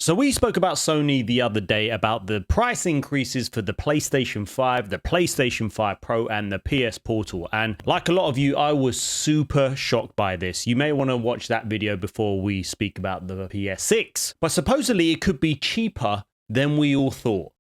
So we spoke about Sony the other day about the price increases for the PlayStation 5, the PlayStation 5 Pro, and the PS Portal. And like a lot of you, I was super shocked by this. You may want to watch that video before we speak about the PS6. But supposedly it could be cheaper than we all thought.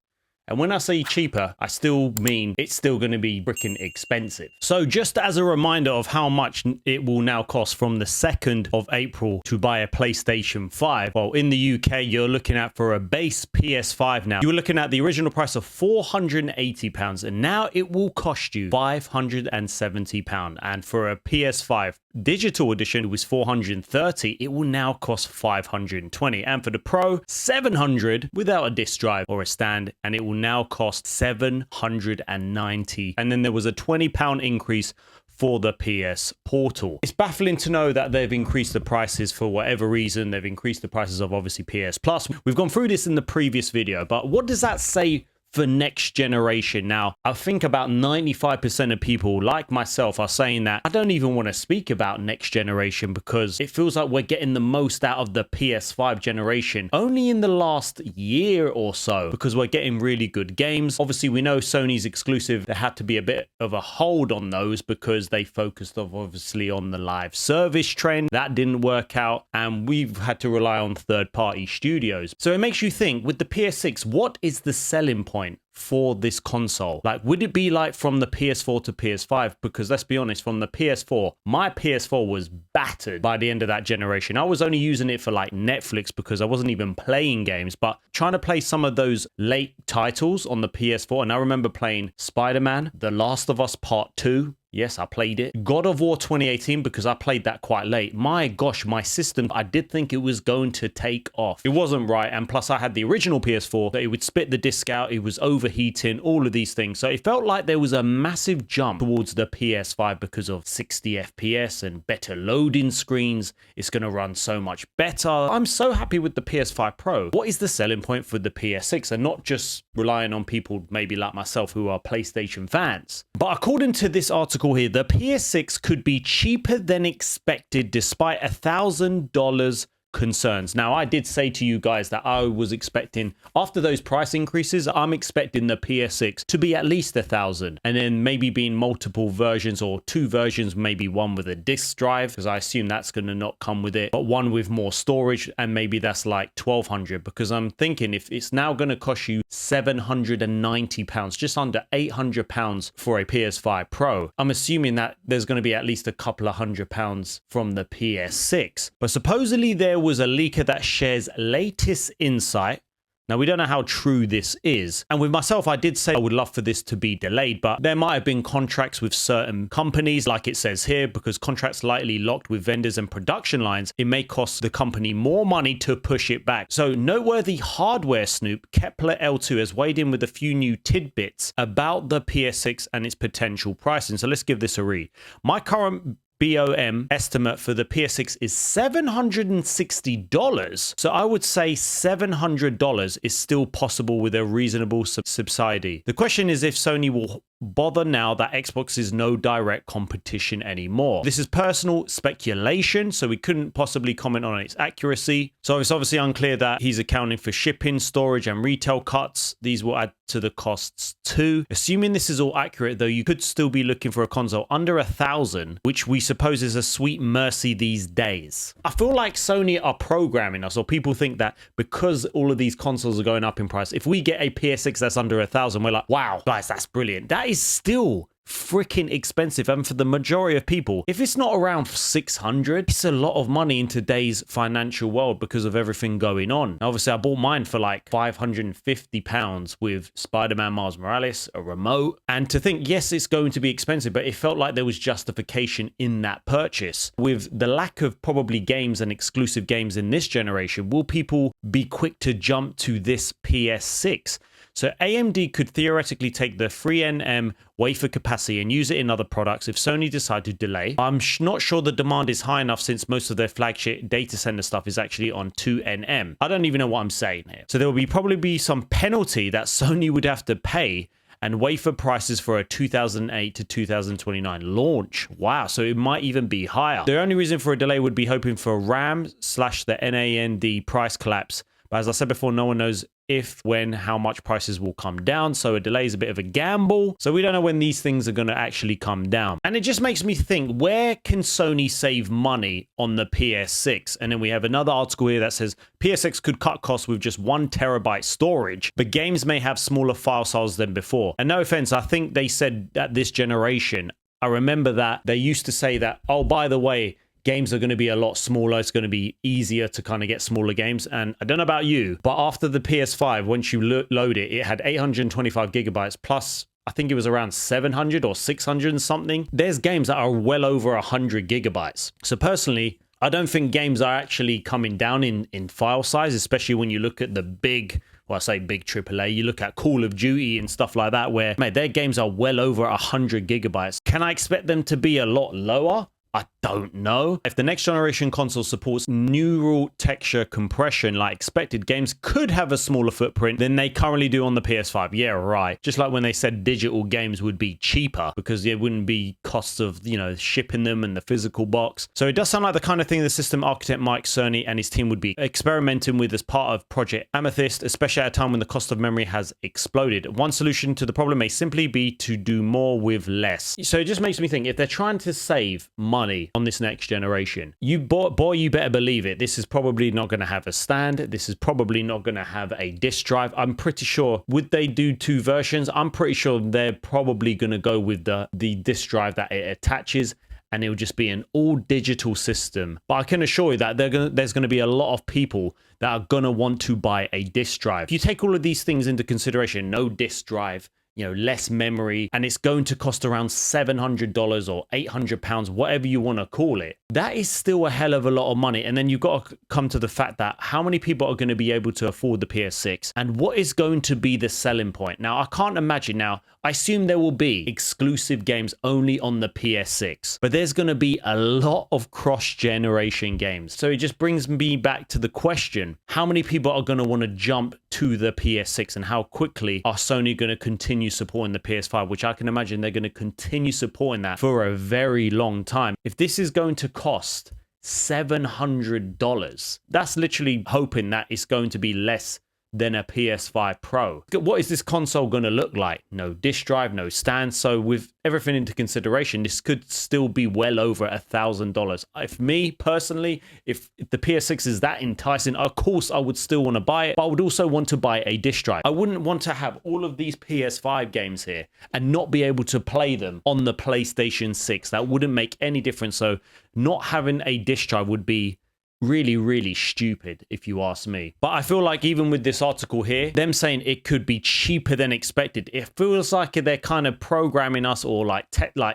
And when I say cheaper, I still mean it's still going to be freaking expensive. So just as a reminder of how much it will now cost from the 2nd of April to buy a PlayStation 5. Well, in the UK, you're looking at for a base PS5 now. You were looking at the original price of £480 and now it will cost you £570. And for a PS5 digital edition, it was $430. It will now cost $520. And for the Pro, $700 without a disc drive or a stand, and it will now cost $790. And then there was a £20 increase for the PS Portal. It's baffling to know that they've increased the prices for whatever reason. They've increased the prices of obviously PS Plus. We've gone through this in the previous video, but what does that say for next generation? Now, I think about 95% of people like myself are saying that I don't even want to speak about next generation because it feels like we're getting the most out of the PS5 generation only in the last year or so because we're getting really good games. Obviously, we know Sony's exclusive. There had to be a bit of a hold on those because they focused obviously on the live service trend. That didn't work out and we've had to rely on third-party studios. So it makes you think with the PS6, what is the selling point for this console? Like, would it be like from the PS4 to PS5? Because let's be honest, from the PS4, my PS4 was battered by the end of that generation. I was only using it for like Netflix because I wasn't even playing games, but trying to play some of those late titles on the PS4. And I remember playing Spider-Man, The Last of Us Part 2. Yes, I played it. God of War 2018, because I played that quite late. My gosh, my system, I did think it was going to take off. It wasn't right. And plus I had the original PS4 that it would spit the disc out. It was overheating, all of these things. So it felt like there was a massive jump towards the PS5 because of 60 FPS and better loading screens. It's going to run so much better. I'm so happy with the PS5 Pro. What is the selling point for the PS6? And not just relying on people maybe like myself who are PlayStation fans. But according to this article here, the PS6 could be cheaper than expected despite $1,000 concerns. Now, I did say to you guys that I was expecting, after those price increases, I'm expecting the PS6 to be at least $1,000 and then maybe being multiple versions or two versions, maybe one with a disc drive, because I assume that's going to not come with it, but one with more storage, and maybe that's like $1,200, because I'm thinking if it's now going to cost you £790, just under £800 for a PS5 Pro, I'm assuming that there's going to be at least a couple of £100 from the PS6. But supposedly there was a leaker that shares latest insight. Now, we don't know how true this is. And with myself, I did say I would love for this to be delayed, but there might have been contracts with certain companies, like it says here, because contracts lightly locked with vendors and production lines, it may cost the company more money to push it back. So noteworthy hardware snoop Kepler L2 has weighed in with a few new tidbits about the PS6 and its potential pricing. So let's give this a read. My current BOM estimate for the PS6 is $760. So I would say $700 is still possible with a reasonable subsidy. The question is if Sony will bother now that Xbox is no direct competition anymore. This is personal speculation, so we couldn't possibly comment on its accuracy. So it's obviously unclear that he's accounting for shipping, storage, and retail cuts. These will add to the costs too. Assuming this is all accurate, though, you could still be looking for a console under $1,000, which we suppose is a sweet mercy these days. I feel like Sony are programming us, or people think that because all of these consoles are going up in price, if we get a PS6 that's under $1,000, we're like, wow, guys, that's brilliant. That is still freaking expensive, and for the majority of people, if it's not around 600, it's a lot of money in today's financial world because of everything going on. Obviously, I bought mine for like £550 with Spider-Man Miles Morales, a remote, and to think, yes, it's going to be expensive, but it felt like there was justification in that purchase. With the lack of probably games and exclusive games in this generation, will people be quick to jump to this PS6? So AMD could theoretically take the 3nm wafer capacity and use it in other products if Sony decide to delay. I'm not sure the demand is high enough since most of their flagship data center stuff is actually on 2nm. I don't even know what I'm saying here. So there will probably be some penalty that Sony would have to pay and wafer prices for a 2008 to 2029 launch. Wow, so it might even be higher. The only reason for a delay would be hoping for RAM/the NAND price collapse, But as I said before, no one knows if, when, how much prices will come down. So a delay is a bit of a gamble. So we don't know when these things are going to actually come down. And it just makes me think, where can Sony save money on the PS6? And then we have another article here that says PS6 could cut costs with just 1 terabyte storage, but games may have smaller file sizes than before. And no offense, I think they said that this generation, I remember that they used to say that, oh, by the way, games are going to be a lot smaller. It's going to be easier to kind of get smaller games. And I don't know about you, but after the PS5, once you load it, it had 825 gigabytes plus, I think it was around 700 or 600 and something. There's games that are well over 100 gigabytes. So personally, I don't think games are actually coming down in file size, especially when you look at the big, well, I say big AAA, you look at Call of Duty and stuff like that, where, man, their games are well over 100 gigabytes. Can I expect them to be a lot lower? I don't know. If the next generation console supports neural texture compression like expected, games could have a smaller footprint than they currently do on the PS5. Yeah, right. Just like when they said digital games would be cheaper because there wouldn't be costs of, you know, shipping them and the physical box. So it does sound like the kind of thing the system architect Mike Cerny and his team would be experimenting with as part of Project Amethyst, especially at a time when the cost of memory has exploded. One solution to the problem may simply be to do more with less. So it just makes me think, if they're trying to save money on this next generation, you better believe it, this is probably not going to have a stand. This is probably not going to have a disk drive. I'm pretty sure, would they do 2 versions? I'm pretty sure they're probably going to go with the disk drive that it attaches, and it'll just be an all digital system. But I can assure you that there's going to be a lot of people that are going to want to buy a disk drive. If you take all of these things into consideration, no disk drive, you know, less memory, and it's going to cost around $700 or £800, whatever you want to call it, that is still a hell of a lot of money. And then you've got to come to the fact that how many people are going to be able to afford the PS6, and what is going to be the selling point? Now, I can't imagine. Now, I assume there will be exclusive games only on the PS6, but there's going to be a lot of cross-generation games. So it just brings me back to the question, how many people are going to want to jump to the PS6, and how quickly are Sony going to continue supporting the PS5, which I can imagine they're going to continue supporting that for a very long time. If this is going to cost $700, that's literally hoping that it's going to be less than a PS5 Pro. What is this console going to look like? No disk drive, no stand. So with everything into consideration, this could still be well over $1,000. If me personally, if the PS6 is that enticing, of course I would still want to buy it, but I would also want to buy a disk drive. I wouldn't want to have all of these PS5 games here and not be able to play them on the PlayStation 6. That wouldn't make any difference. So not having a disk drive would be really stupid, if you ask me. But I feel like even with this article here, them saying it could be cheaper than expected, it feels like they're kind of programming us, or like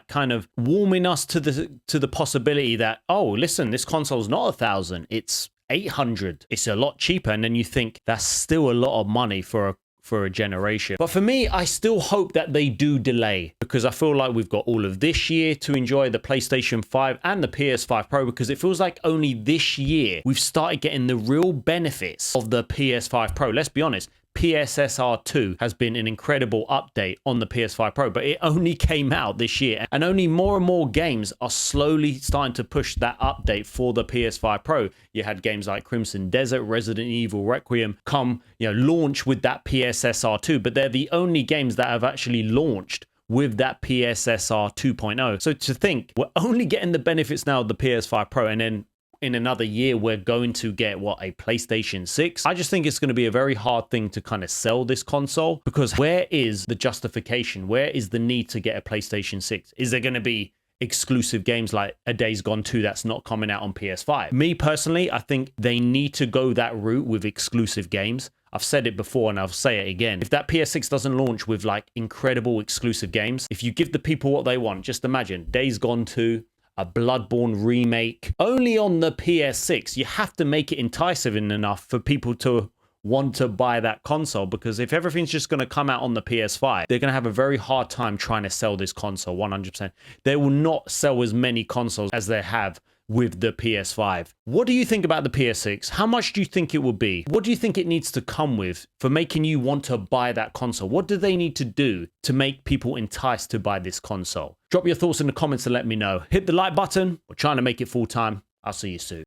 kind of warming us to the possibility that, oh, listen, this console's not 1,000, it's 800, it's a lot cheaper. And then you think that's still a lot of money for a generation. But for me, I still hope that they do delay, because I feel like we've got all of this year to enjoy the PlayStation 5 and the PS5 Pro, because it feels like only this year we've started getting the real benefits of the PS5 Pro. Let's be honest, PSSR 2 has been an incredible update on the PS5 Pro, but it only came out this year, and only more and more games are slowly starting to push that update for the PS5 Pro. You had games like Crimson Desert, Resident Evil Requiem come, launch with that PSSR 2, but they're the only games that have actually launched with that PSSR 2.0. So to think we're only getting the benefits now of the PS5 Pro, and then in another year we're going to get a PlayStation 6. I just think it's going to be a very hard thing to kind of sell this console, because where is the justification? Where is the need to get a PlayStation 6? Is there going to be exclusive games like a Days Gone 2 that's not coming out on PS5? Me personally, I think they need to go that route with exclusive games. I've said it before and I'll say it again. If that PS6 doesn't launch with like incredible exclusive games, if you give the people what they want, just imagine Days Gone 2, a Bloodborne remake, only on the PS6, you have to make it enticing enough for people to want to buy that console, because if everything's just going to come out on the PS5, they're going to have a very hard time trying to sell this console 100%. They will not sell as many consoles as they have with the PS5. What do you think about the PS6? How much do you think it will be? What do you think it needs to come with for making you want to buy that console? What do they need to do to make people enticed to buy this console? Drop your thoughts in the comments and let me know. Hit the like button. We're trying to make it full time. I'll see you soon.